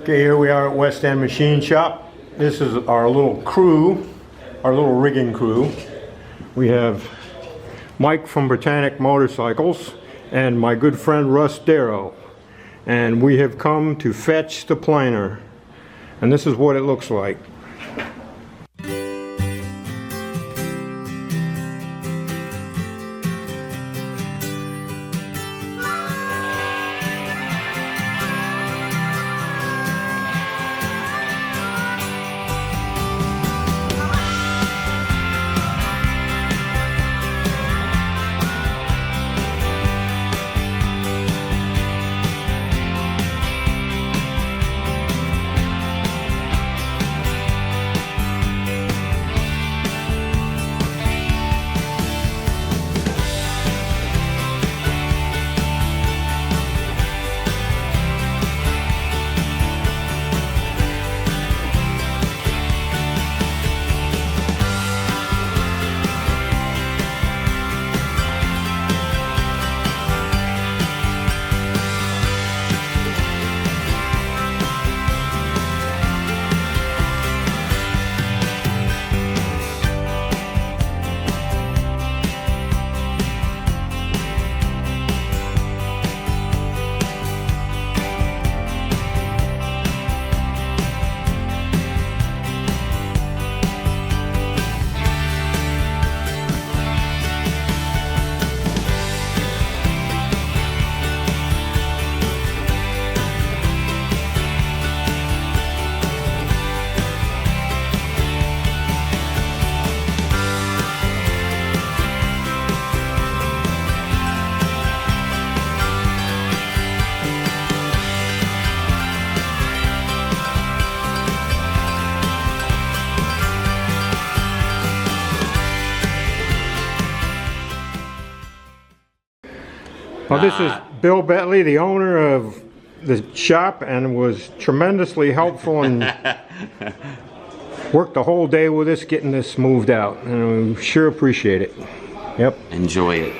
Okay, here we are at West End Machine Shop. This is our little crew, our little rigging crew. We have Mike from Britannic Motorcycles and my good friend Russ Darrow. And we have come to fetch the planer. And this is what it looks like. Well, this is Bill Betley, the owner of the shop, and was tremendously helpful and worked the whole day with us getting this moved out. And we sure appreciate it. Yep. Enjoy it.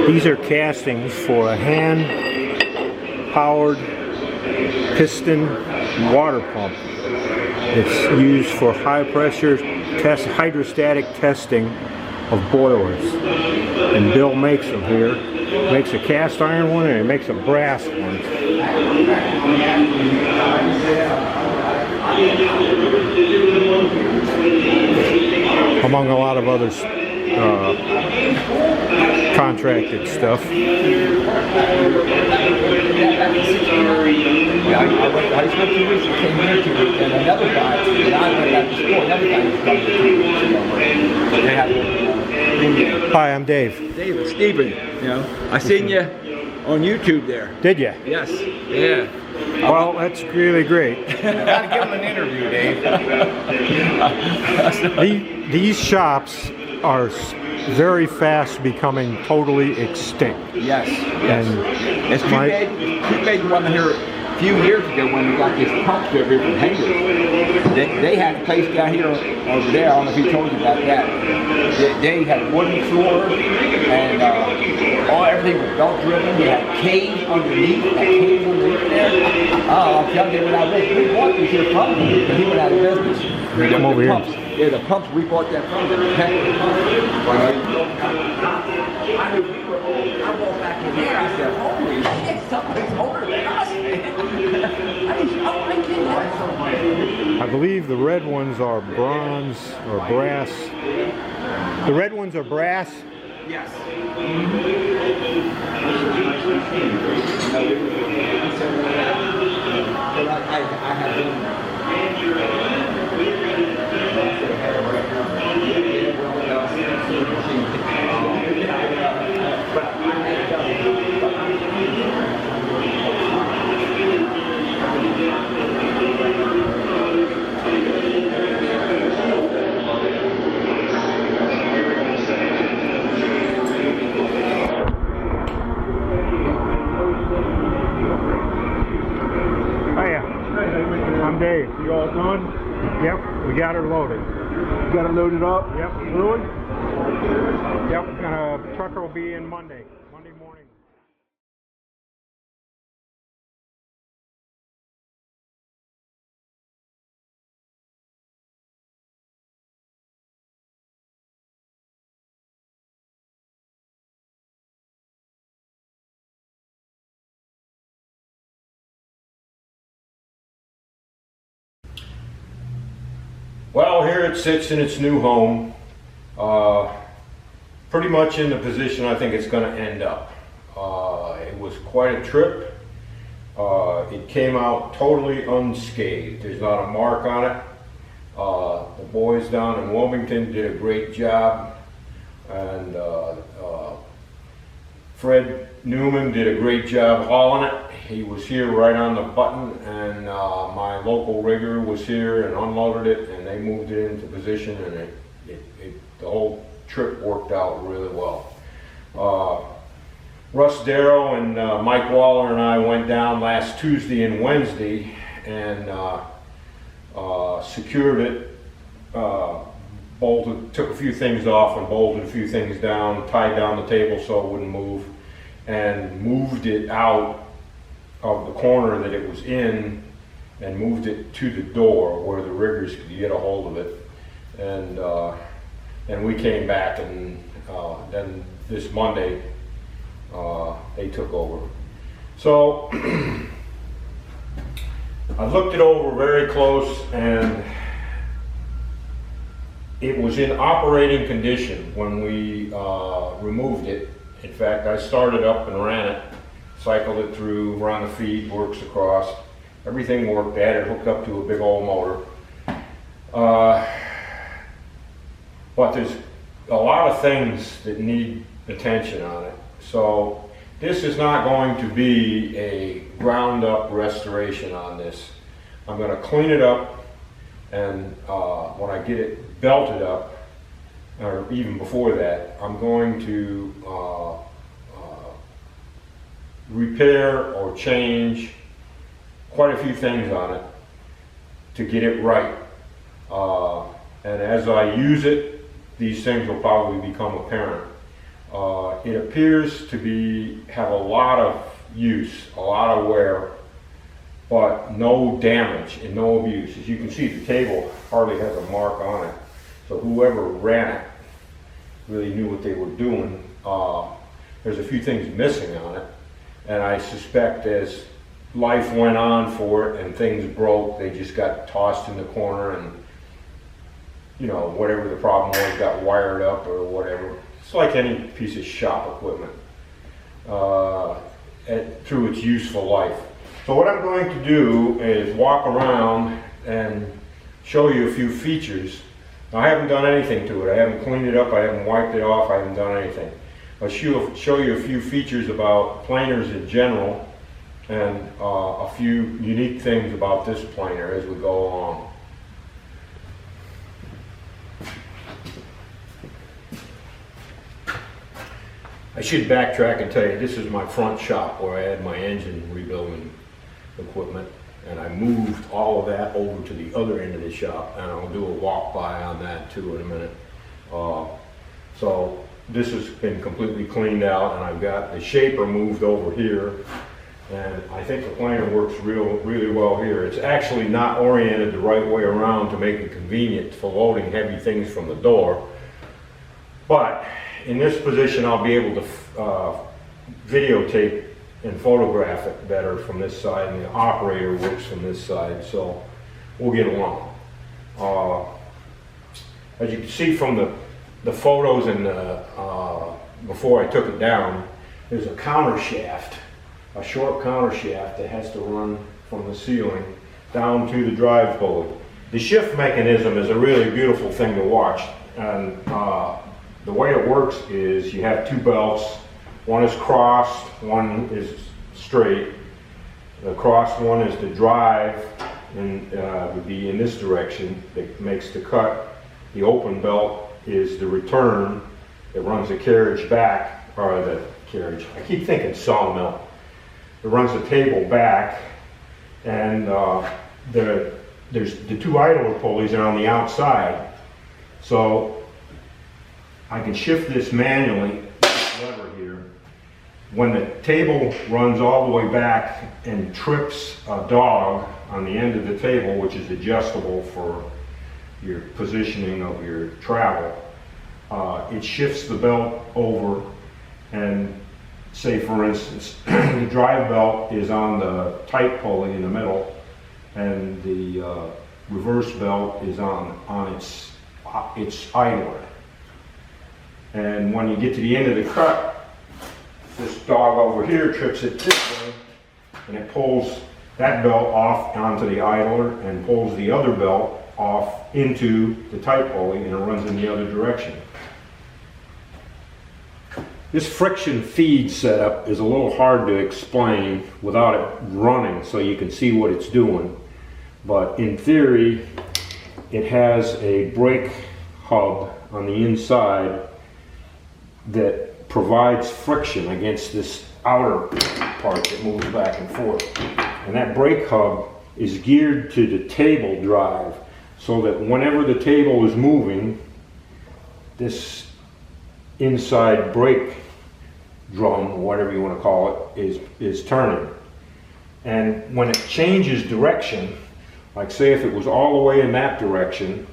These are castings for a hand-powered piston water pump. It's used for high-pressure hydrostatic testing of boilers. And Bill makes them here. Makes a cast iron one and he makes a brass one. Among a lot of other contracted stuff. I just went 2 weeks and came here 2 weeks, and another guy, and I went back to school, another guy was coming 2 weeks ago. They had Hi, I'm Dave. David, Stephen, you know, I seen you on YouTube there. Did you? Yes, yeah. Well, that's really great. I gotta give him an interview, Dave. These shops are very fast becoming totally extinct. Yes, yes. And It's too bad one here few years ago when we got this pump over from Hayward, they had a place down here over there. I don't know if he told you about that. They had wooden floors and everything was belt driven. They had caves underneath, there. I'll tell you when I lived, we bought this here from him, but he went out of business. Come over here. Pumps. Yeah, the pumps, we bought that from them. I walked back in there, I said, holy shit, somebody's older than us, man. I didn't. I believe the red ones are bronze or brass. The red ones are brass. Yes. I have I'm Dave. You all done? Yep, we got her loaded. You got it loaded up? Yep. Really? Yep, trucker will be in Monday morning. Well, here it sits in its new home, pretty much in the position I think it's going to end up. It was quite a trip. It came out totally unscathed. There's not a mark on it. The boys down in Wilmington did a great job, and Fred Newman did a great job hauling it. He was here right on the button, and my local rigger was here and unloaded it, and they moved it into position, and the whole trip worked out really well. Russ Darrow and Mike Waller and I went down last Tuesday and Wednesday and secured it, bolted, took a few things off and bolted a few things down, tied down the table so it wouldn't move, and moved it out of the corner that it was in and moved it to the door where the riggers could get a hold of it. And we came back, and then this Monday they took over. So I looked it over very close, and it was in operating condition when we removed it. In fact, I started up and ran it, cycled it through, run the feed, works across. Everything worked, had it hooked up to a big old motor. But there's a lot of things that need attention on it. So this is not going to be a ground up restoration on this. I'm going to clean it up, and when I get it belted up, or even before that, I'm going to repair or change quite a few things on it to get it right. And as I use it, these things will probably become apparent. It appears to have a lot of use, a lot of wear, but no damage and no abuse. As you can see, the table hardly has a mark on it. So whoever ran it really knew what they were doing. There's a few things missing on it, and I suspect as life went on for it and things broke, they just got tossed in the corner, and you know, whatever the problem was got wired up or whatever. It's like any piece of shop equipment through its useful life. So what I'm going to do is walk around and show you a few features. Now, I haven't done anything to it. I haven't cleaned it up, I haven't wiped it off, I haven't done anything. I'll show you a few features about planers in general, and a few unique things about this planer as we go along. I should backtrack and tell you, this is my front shop where I had my engine rebuilding equipment, and I moved all of that over to the other end of the shop, and I'll do a walk by on that too in a minute. So this has been completely cleaned out, and I've got the shaper moved over here, and I think the planer works really well here. It's actually not oriented the right way around to make it convenient for loading heavy things from the door, but in this position I'll be able to videotape and photograph it better from this side, and the operator works from this side, so we'll get along. As you can see from the photos and before I took it down, there's a counter shaft, a short counter shaft that has to run from the ceiling down to the drive pulley. The shift mechanism is a really beautiful thing to watch, and the way it works is you have two belts. One is crossed, one is straight. The crossed one is the drive, and would be in this direction that makes the cut. The open belt is the return that runs the carriage back, or the carriage, I keep thinking sawmill. It runs the table back, and there's the two idler pulleys are on the outside. So I can shift this manually, this lever here. When the table runs all the way back and trips a dog on the end of the table, which is adjustable for your positioning of your travel, it shifts the belt over, and say for instance, the drive belt is on the tight pulley in the middle, and the reverse belt is on its idler. And when you get to the end of the cut, this dog over here trips it this way, and it pulls that belt off onto the idler and pulls the other belt off into the tight pulley, and it runs in the other direction. This friction feed setup is a little hard to explain without it running so you can see what it's doing. But in theory, it has a brake hub on the inside that provides friction against this outer part that moves back and forth. And that brake hub is geared to the table drive, so that whenever the table is moving, this inside brake drum, or whatever you want to call it, is turning. And when it changes direction, like say if it was all the way in that direction,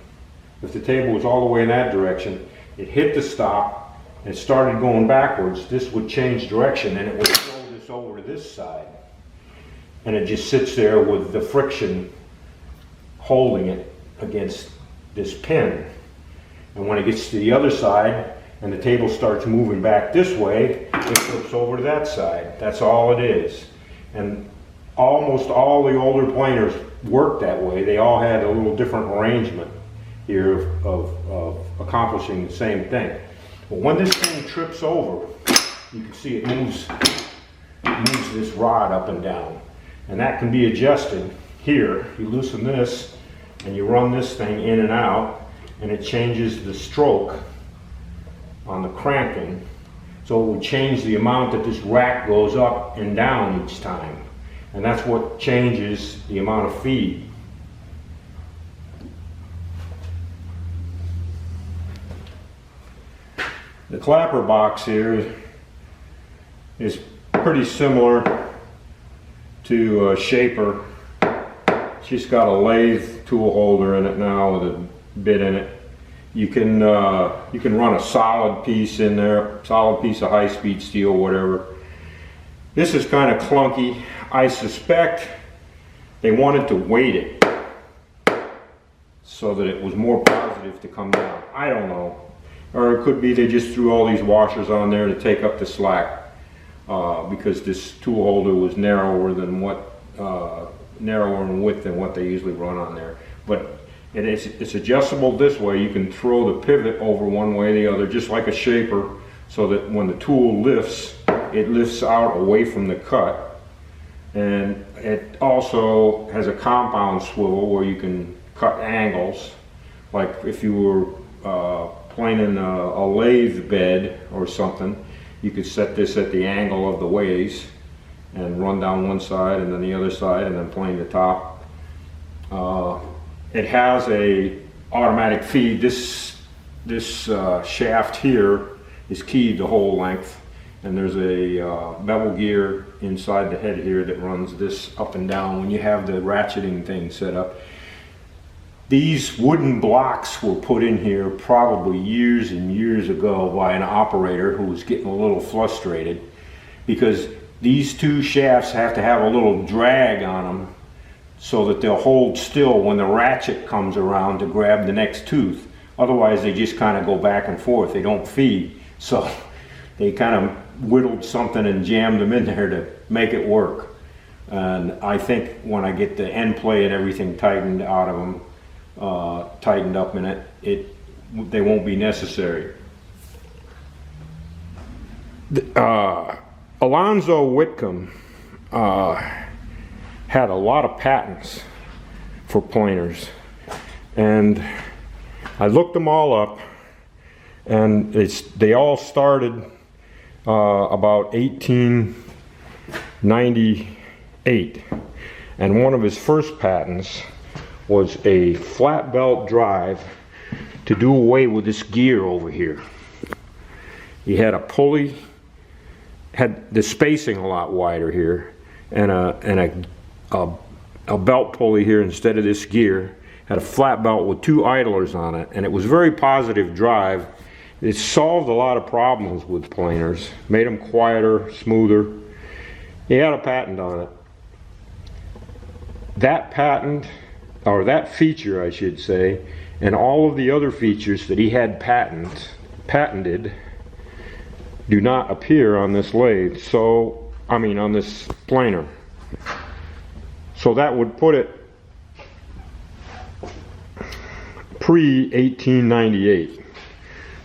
if the table was all the way in that direction, it hit the stop and started going backwards, this would change direction and it would throw this over to this side. And it just sits there with the friction holding it against this pin. And when it gets to the other side and the table starts moving back this way, it flips over to that side. That's all it is. And almost all the older planers worked that way. They all had a little different arrangement here of accomplishing the same thing. But when this thing trips over, you can see it moves this rod up and down. And that can be adjusted here. You loosen this and you run this thing in and out, and it changes the stroke on the cranking. So it would change the amount that this rack goes up and down each time. And that's what changes the amount of feed. The clapper box here is pretty similar to a shaper. She's got a lathe tool holder in it now with a bit in it. You can run a solid piece in there, solid piece of high-speed steel, whatever. This is kind of clunky. I suspect they wanted to weight it so that it was more positive to come down. I don't know. Or it could be they just threw all these washers on there to take up the slack because this tool holder was narrower in width than what they usually run on there. But it's adjustable this way. You can throw the pivot over one way or the other, just like a shaper, so that when the tool lifts, it lifts out away from the cut. And it also has a compound swivel where you can cut angles. Like if you were planing a lathe bed or something, you could set this at the angle of the ways and run down one side and then the other side and then plane the top. It has a automatic feed. This shaft here is keyed the whole length, and there's a bevel gear inside the head here that runs this up and down when you have the ratcheting thing set up. These wooden blocks were put in here probably years and years ago by an operator who was getting a little frustrated because these two shafts have to have a little drag on them so that they'll hold still when the ratchet comes around to grab the next tooth. Otherwise they just kind of go back and forth. They don't feed. So they kind of whittled something and jammed them in there to make it work. And I think when I get the end play and everything tightened out of them, tightened up in it, they won't be necessary. Alonzo Whitcomb had a lot of patents for planers, and I looked them all up, and they all started about 1898, and one of his first patents was a flat belt drive to do away with this gear over here. He had a pulley, had the spacing a lot wider here, and a belt pulley here instead of this gear. Had a flat belt with two idlers on it, and it was very positive drive. It solved a lot of problems with planers, made them quieter, smoother. He had a patent on it. That patent, or that feature I should say, and all of the other features that he had patented do not appear on this lathe, so I mean on this planer. So that would put it pre-1898.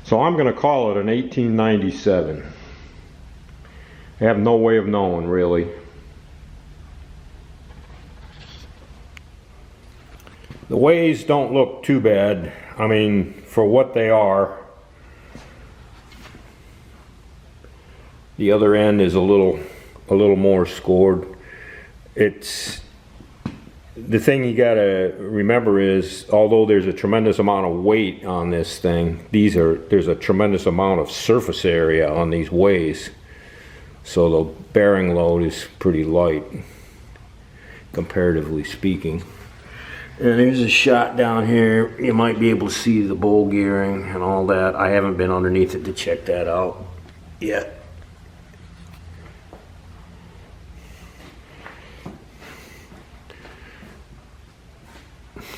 So I'm going to call it an 1897. I have no way of knowing really. The ways don't look too bad. I mean, for what they are. The other end is a little more scored. It's the thing you gotta remember is, although there's a tremendous amount of weight on this thing, there's a tremendous amount of surface area on these ways. So the bearing load is pretty light, comparatively speaking. And there's a shot down here. You might be able to see the bowl gearing and all that. I haven't been underneath it to check that out yet.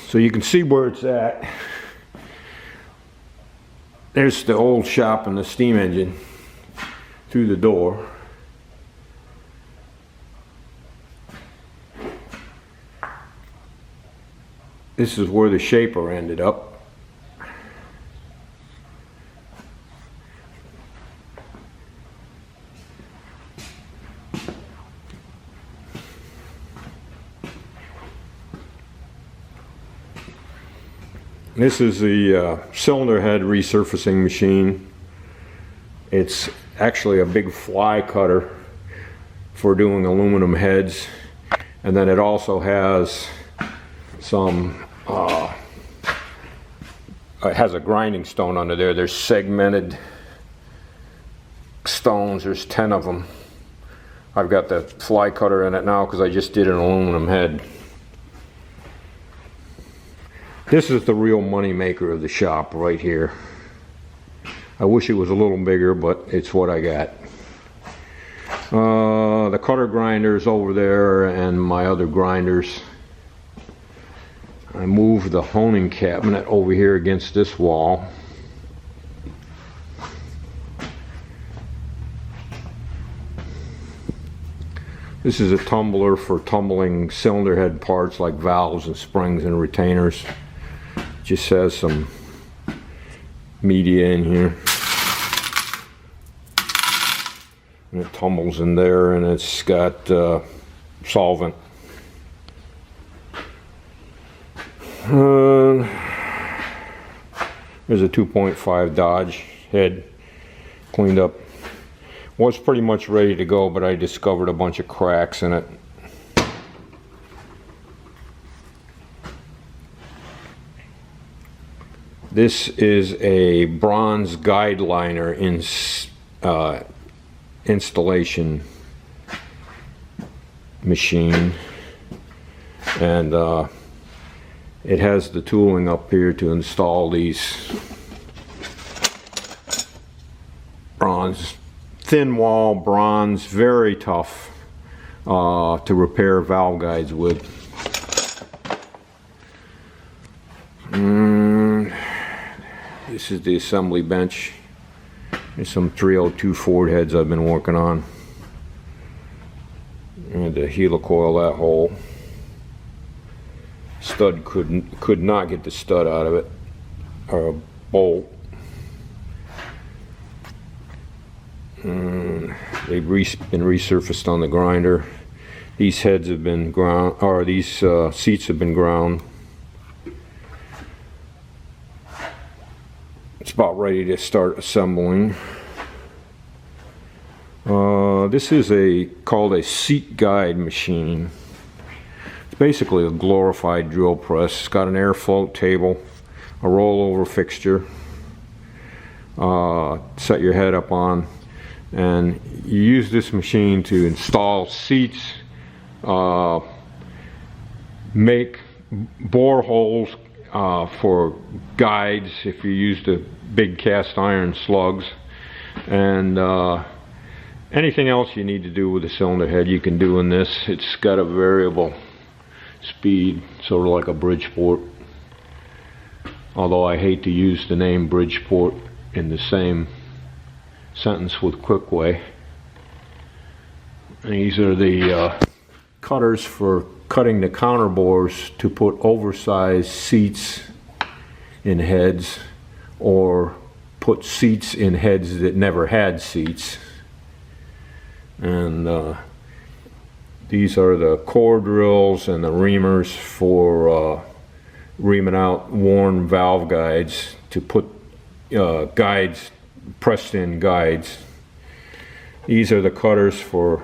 So you can see where it's at. There's the old shop and the steam engine through the door. This is where the shaper ended up. This is the cylinder head resurfacing machine. It's actually a big fly cutter for doing aluminum heads, and then it also has some it has a grinding stone under there. There's segmented stones. There's 10 of them. I've got the fly cutter in it now because I just did an aluminum head. This is the real money maker of the shop right here. I wish it was a little bigger, but it's what I got. The cutter grinders over there and my other grinders. I moved the honing cabinet over here against this wall. This is a tumbler for tumbling cylinder head parts like valves and springs and retainers. Just has some media in here. And it tumbles in there, and it's got solvent. There's a 2.5 Dodge head cleaned up. Was pretty much ready to go, but I discovered a bunch of cracks in it. This is a bronze guide liner installation machine, and it has the tooling up here to install these bronze, thin wall bronze, very tough to repair valve guides with. This is the assembly bench. There's some 302 Ford heads I've been working on. And to helicoil that hole. Stud could not get the stud out of it, or a bolt. They've been resurfaced on the grinder. These heads have been ground, or these seats have been ground. It's about ready to start assembling. This is called a seat guide machine. It's basically a glorified drill press. It's got an air float table, a rollover fixture, set your head up on, and you use this machine to install seats, make bore holes for guides if you use the big cast iron slugs, and anything else you need to do with the cylinder head you can do in this. It's got a variable speed, sort of like a Bridgeport, although I hate to use the name Bridgeport in the same sentence with Quickway. And these are the cutters for cutting the counter bores to put oversized seats in heads, or put seats in heads that never had seats. And these are the core drills and the reamers for reaming out worn valve guides to put guides, pressed in guides. These are the cutters for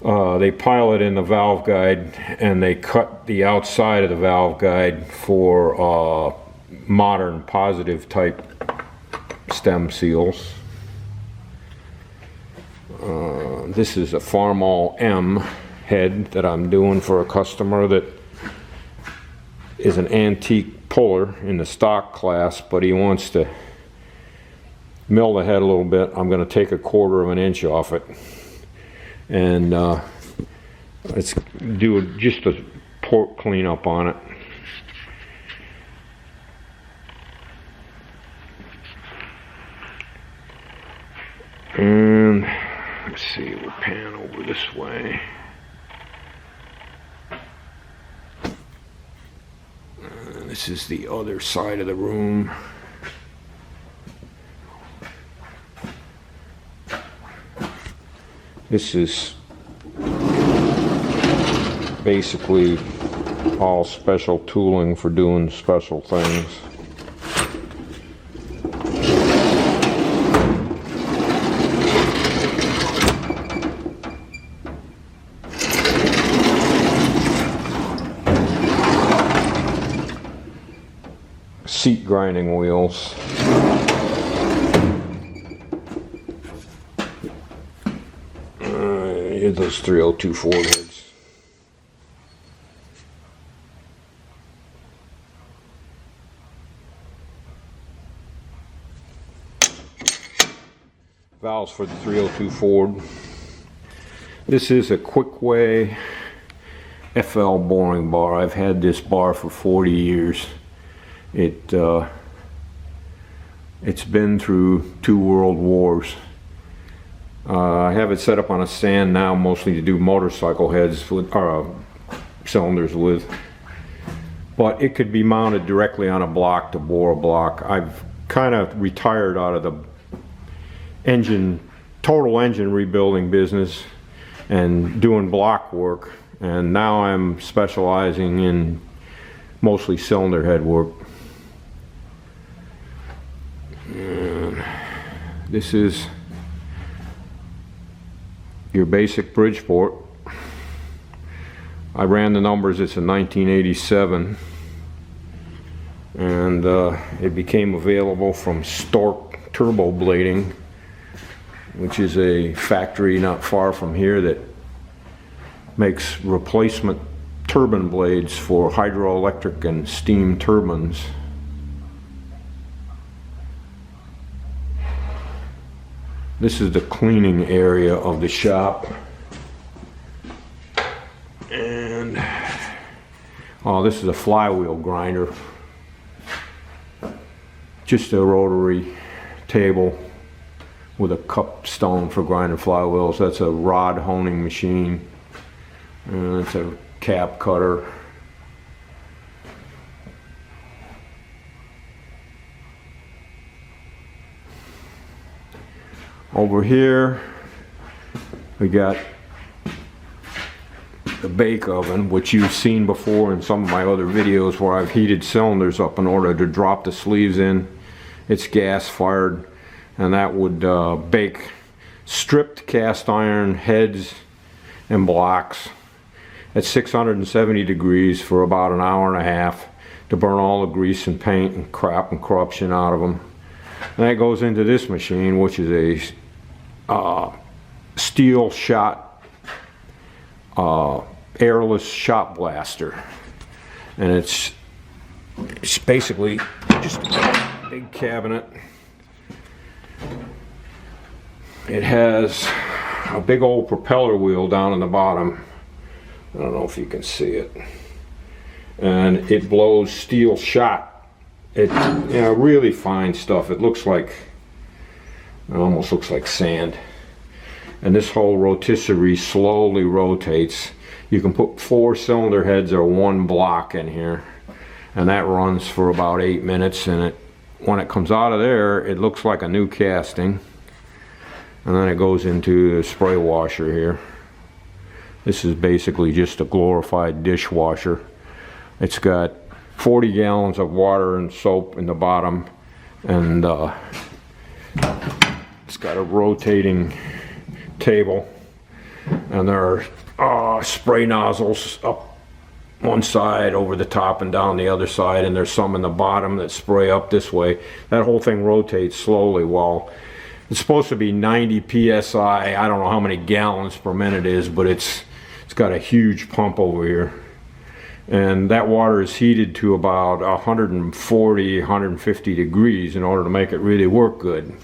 they pilot in the valve guide and they cut the outside of the valve guide for modern positive type stem seals. This is a Farmall M head that I'm doing for a customer that is an antique puller in the stock class, but he wants to mill the head a little bit. I'm going to take 1/4 of an inch off it, and let's do just a port cleanup on it. And let's see, we'll pan over this way. This is the other side of the room. This is basically all special tooling for doing special things. Seat grinding wheels. Here's those 302 Ford heads. Valves for the 302 Ford. This is a Quickway FL boring bar. I've had this bar for 40 years. It's been through 2 world wars. I have it set up on a stand now, mostly to do motorcycle heads with, cylinders with. But it could be mounted directly on a block to bore a block. I've kind of retired out of the total engine rebuilding business and doing block work, and now I'm specializing in mostly cylinder head work. This is your basic Bridgeport. I ran the numbers, it's a 1987, and it became available from Stork Turbo Blading, which is a factory not far from here that makes replacement turbine blades for hydroelectric and steam turbines. This is the cleaning area of the shop. And oh, this is a flywheel grinder. Just a rotary table with a cup stone for grinding flywheels. That's a rod honing machine. And it's a cap cutter. Over here we got the bake oven, which you've seen before in some of my other videos where I've heated cylinders up in order to drop the sleeves in. It's gas fired, and that would bake stripped cast iron heads and blocks at 670 degrees for about an hour and a half to burn all the grease and paint and crap and corruption out of them. And that goes into this machine, which is a steel shot airless shot blaster, and it's basically just a big cabinet. It has a big old propeller wheel down in the bottom. I don't know if you can see it, and it blows steel shot. It, you know, really fine stuff. It looks like, it almost looks like sand. And this whole rotisserie slowly rotates. You can put 4 cylinder heads or 1 block in here, and that runs for about 8 minutes. And when it comes out of there, it looks like a new casting. And then it goes into the spray washer here. This is basically just a glorified dishwasher. It's got 40 gallons of water and soap in the bottom, and it's got a rotating table, and there are spray nozzles up one side, over the top, and down the other side, and there's some in the bottom that spray up this way. That whole thing rotates slowly. While it's supposed to be 90 psi, I don't know how many gallons per minute it is, but it's got a huge pump over here, and that water is heated to about 140, 150 degrees in order to make it really work good.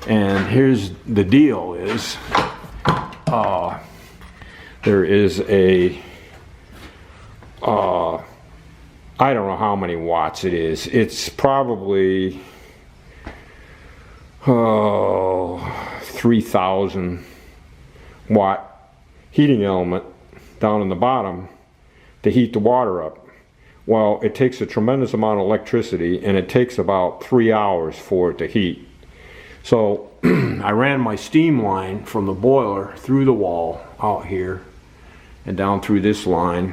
And here's the deal is, there is a, I don't know how many watts it is. It's probably 3,000 watt heating element down in the bottom to heat the water up. Well, it takes a tremendous amount of electricity, and it takes about 3 hours for it to heat. So I ran my steam line from the boiler through the wall out here and down through this line,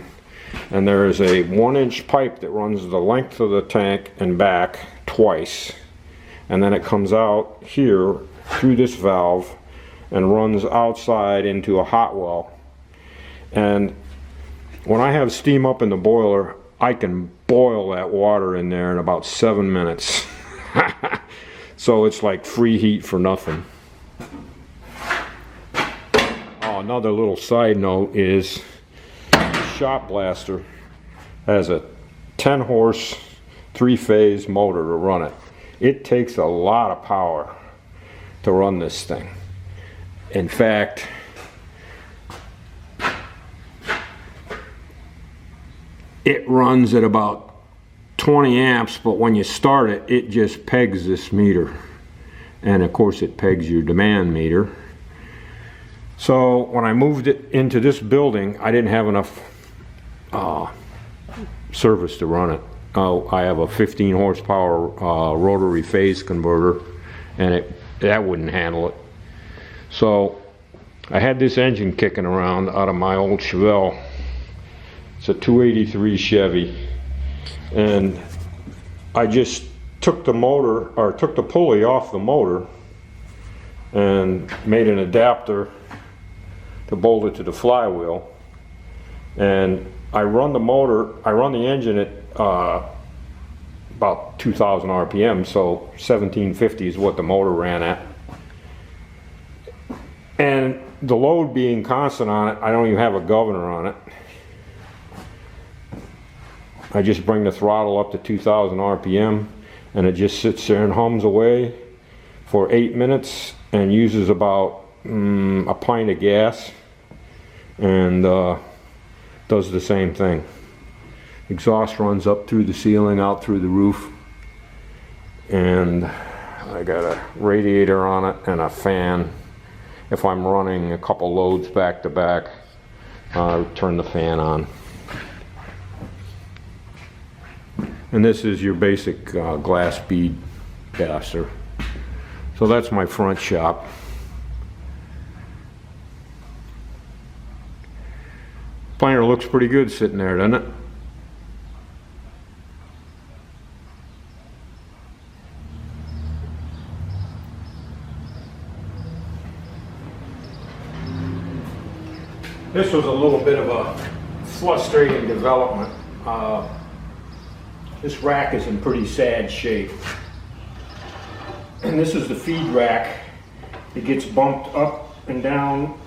and there is a 1-inch pipe that runs the length of the tank and back twice, and then it comes out here through this valve and runs outside into a hot well. And when I have steam up in the boiler, I can boil that water in there in about 7 minutes. So it's like free heat for nothing. Oh, another little side note is the shot blaster has a 10 horse 3-phase motor to run it. It takes a lot of power to run this thing. In fact, it runs at about 20 amps, but when you start it, it just pegs this meter. And of course it pegs your demand meter. So when I moved it into this building, I didn't have enough service to run it. I have a 15 horsepower rotary phase converter, and that wouldn't handle it. So I had this engine kicking around out of my old Chevelle. It's a 283 Chevy, and I just took the motor, or took the pulley off the motor and made an adapter to bolt it to the flywheel. And I run the engine at about 2,000 RPM, so 1750 is what the motor ran at. And the load being constant on it, I don't even have a governor on it. I just bring the throttle up to 2,000 RPM and it just sits there and hums away for 8 minutes and uses about a pint of gas, and does the same thing. Exhaust runs up through the ceiling, out through the roof, and I got a radiator on it and a fan. If I'm running a couple loads back to back, I turn the fan on. And this is your basic glass bead caster. So that's my front shop. Planer looks pretty good sitting there, doesn't it? This was a little bit of a frustrating development. This rack is in pretty sad shape. And this is the feed rack. It gets bumped up and down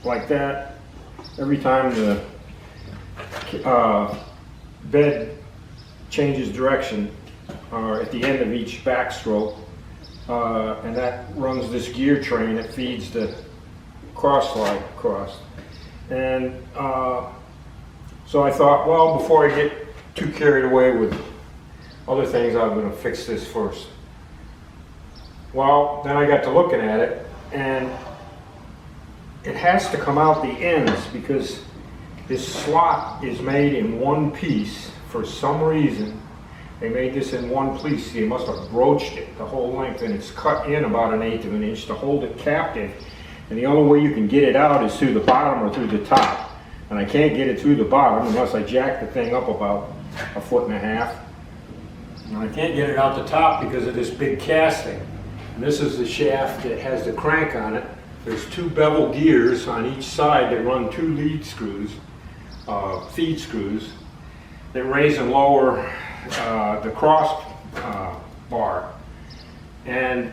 like that every time the bed changes direction, or at the end of each backstroke, and that runs this gear train that feeds the cross slide across. And so I thought, well, before I get too carried away with other things, I'm going to fix this first. Well, then I got to looking at it, and it has to come out the ends because this slot is made in one piece. For some reason, they made this in one piece. They must have broached it the whole length, and it's cut in about 1/8 of an inch to hold it captive. And the only way you can get it out is through the bottom or through the top. And I can't get it through the bottom unless I jack the thing up about 1.5 feet. And I can't get it out the top because of this big casting. And this is the shaft that has the crank on it. There's 2 bevel gears on each side that run 2 lead screws, feed screws, that raise and lower the cross bar. And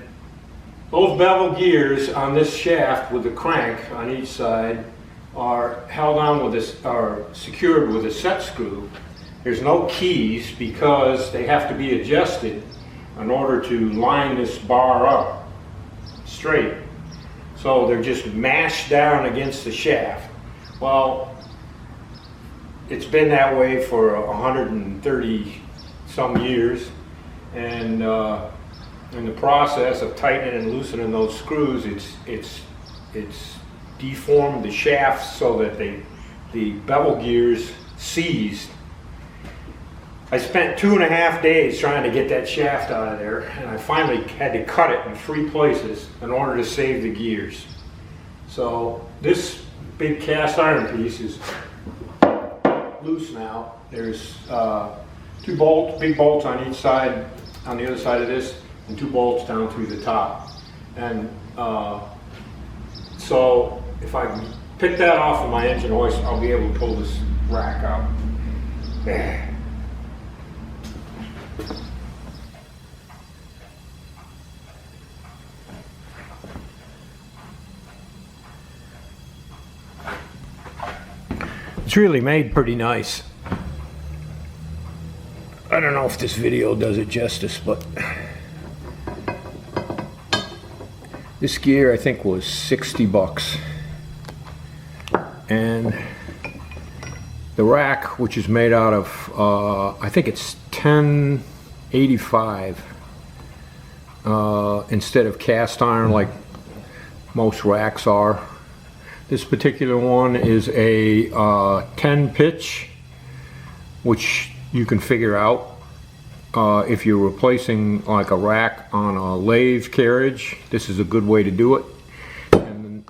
those bevel gears on this shaft with the crank on each side are held on with this, are secured with a set screw. There's no keys because they have to be adjusted in order to line this bar up straight. So they're just mashed down against the shaft. Well, it's been that way for 130 some years, and in the process of tightening and loosening those screws, it's deformed the shafts so that the bevel gears seized. I spent 2.5 days trying to get that shaft out of there, and I finally had to cut it in 3 places in order to save the gears. So this big cast iron piece is loose now. There's 2 bolts, big bolts on each side, on the other side of this, and 2 bolts down through the top. And so if I pick that off of my engine hoist, I'll be able to pull this rack out. It's really made pretty nice. I don't know if this video does it justice, but this gear I think was 60 bucks. And the rack, which is made out of, I think it's 1085 instead of cast iron like most racks are. This particular one is a 10 pitch, which you can figure out if you're replacing like a rack on a lathe carriage. This is a good way to do it. And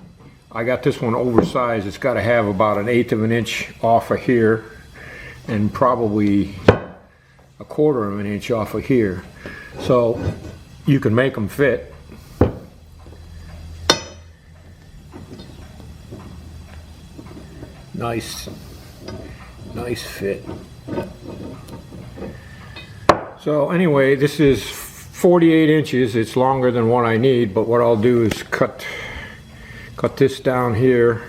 I got this one oversized. It's got to have about 1/8 of an inch off of here and probably 1/4 of an inch off of here. So you can make them fit. Nice fit. So anyway, this is 48 inches. It's longer than what I need, but what I'll do is cut this down here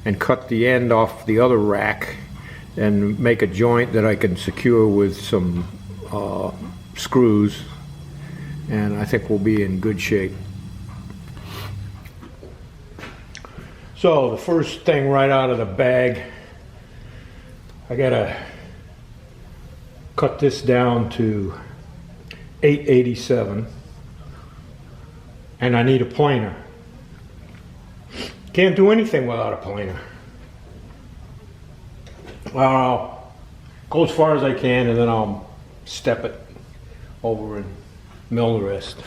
and cut the end off the other rack and make a joint that I can secure with some screws, and I think we'll be in good shape. So the first thing right out of the bag, I gotta cut this down to 887, and I need a planer. Can't do anything without a planer. I'll go as far as I can, and then I'll step it over and mill the rest.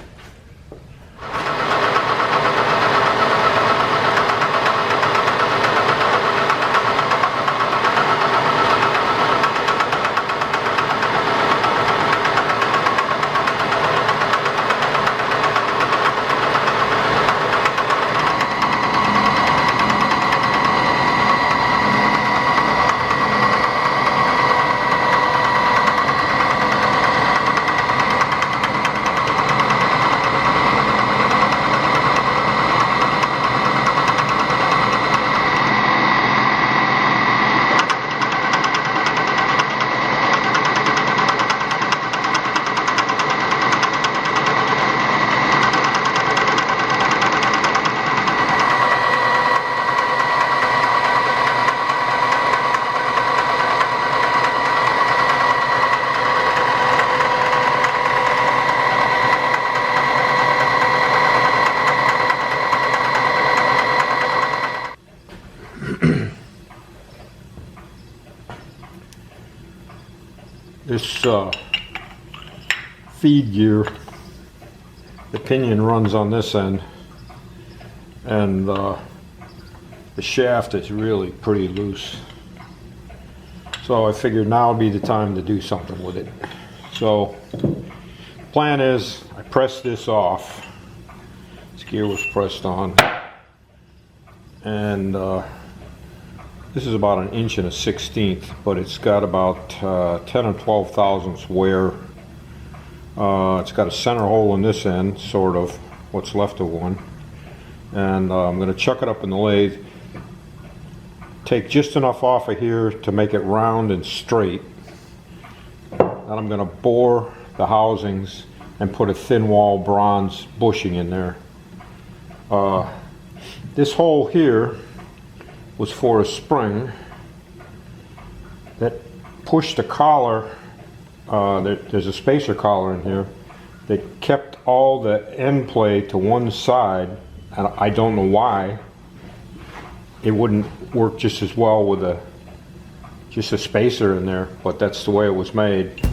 This feed gear, the pinion runs on this end, and the shaft is really pretty loose. So I figured now would be the time to do something with it. So the plan is I press this off. This gear was pressed on, and this is about 1 1/16 inches, but it's got about 10 or 12 thousandths wear. It's got a center hole in this end, sort of, what's left of one. And I'm going to chuck it up in the lathe, take just enough off of here to make it round and straight. Then I'm going to bore the housings and put a thin wall bronze bushing in there. This hole here was for a spring that pushed the collar. There's a spacer collar in here that kept all the end play to one side, and I don't know why it wouldn't work just as well with just a spacer in there, but that's the way it was made.